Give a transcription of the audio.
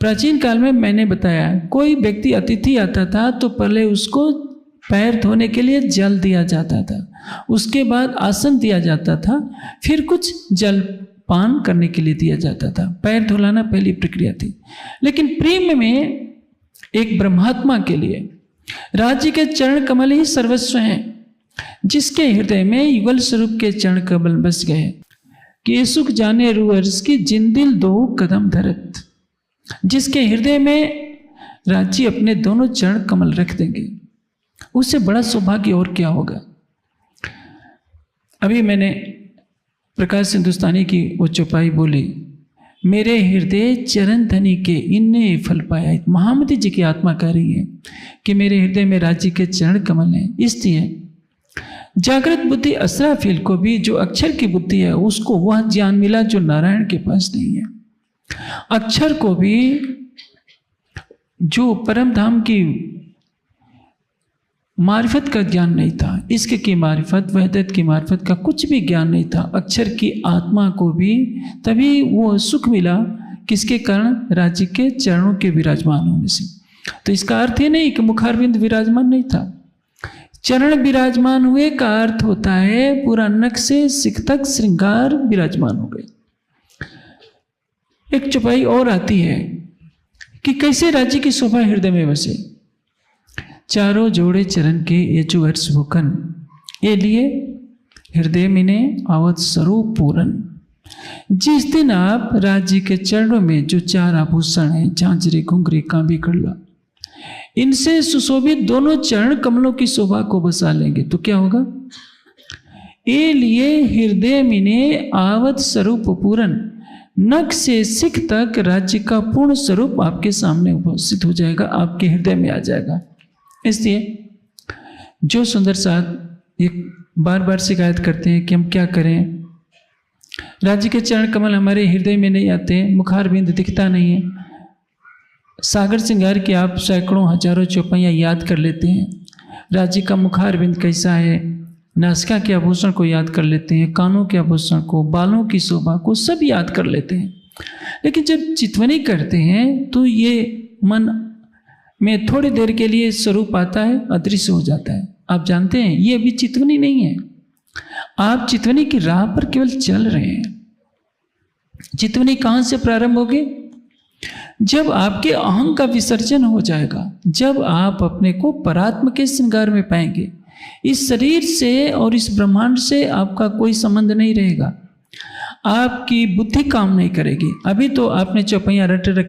प्राचीन काल में मैंने बताया, कोई व्यक्ति अतिथि आता था तो पहले उसको पैर धोने के लिए जल दिया जाता था, उसके बाद आसन दिया जाता था, फिर कुछ जल पान करने के लिए दिया जाता था। पैर धुलाना पहली प्रक्रिया थी। लेकिन प्रेम में एक ब्रह्मात्मा के लिए राज्य के चरण कमल ही सर्वस्व हैं, जिसके हृदय में युगल स्वरूप के चरण कमल बस गए कि सुख जाने रूअर्स की जिन दिल दो कदम धरत। जिसके हृदय में राज्य अपने दोनों चरण कमल रख देंगे, उससे बड़ा सौभाग्य और क्या होगा। अभी मैंने प्रकाश हिंदुस्तानी की वो चौपाई बोली, मेरे हृदय चरण धनी के इनने फल पाया। महामती जी की आत्मा कह रही है कि मेरे हृदय में राज्य के चरण कमल हैं। इसलिए जागृत बुद्धि असराफील को भी जो अक्षर की बुद्धि है उसको वह ज्ञान मिला जो नारायण के पास नहीं है। अक्षर को भी जो परम धाम की मारिफत का ज्ञान नहीं था, इश्क की मारिफत, वहदत की मारिफत का कुछ भी ज्ञान नहीं था। अक्षर की आत्मा को भी तभी वो सुख मिला, किसके कारण? राज्य के चरणों के विराजमान होने से। तो इसका अर्थ ये नहीं कि मुखारविंद विराजमान नहीं था। चरण विराजमान हुए का अर्थ होता है पूरा नख से सिख तक श्रृंगार विराजमान हो गए। एक चौपाई और आती है कि कैसे राज्य की शोभा हृदय में बसे। चारों जोड़े चरण के ये जो वर्ष भूखन ये लिए हृदय मिने आवत स्वरूप पूरन। जिस दिन आप राज्य के चरणों में जो चार आभूषण हैं, झांझरी, घुंघरी, कांबी, कड़ला, इनसे सुशोभित दोनों चरण कमलों की शोभा को बसा लेंगे तो क्या होगा? ये लिए हृदय मिने आवत स्वरूप पूरन। नख से सिख तक राज्य का पूर्ण स्वरूप आपके सामने उपस्थित हो जाएगा, आपके हृदय में आ जाएगा। इसलिए जो सुंदर साथ एक बार बार शिकायत करते हैं कि हम क्या करें, राज्य के चरण कमल हमारे हृदय में नहीं आते, मुखारबिंद दिखता नहीं है। सागर श्रृंगार की आप सैकड़ों हजारों चौपाइयाँ याद कर लेते हैं, राज्य का मुखारबिंद कैसा है, नासिका के आभूषण को याद कर लेते हैं, कानों के आभूषण को, बालों की शोभा को सब याद कर लेते हैं। लेकिन जब चितवनी करते हैं तो ये मन में थोड़ी देर के लिए स्वरूप आता है, अदृश्य हो जाता है। आप जानते हैं ये अभी चितवनी नहीं है, आप चितवनी की राह पर केवल चल रहे हैं। चितवनी कहाँ से प्रारंभ होगी? जब आपके अहं का विसर्जन हो जाएगा, जब आप अपने को परात्म के श्रृंगार में पाएंगे। इस शरीर से और इस ब्रह्मांड से आपका कोई संबंध नहीं रहेगा, आपकी बुद्धि काम नहीं करेगी। अभी तो आपने चौपाइयाँ रट रख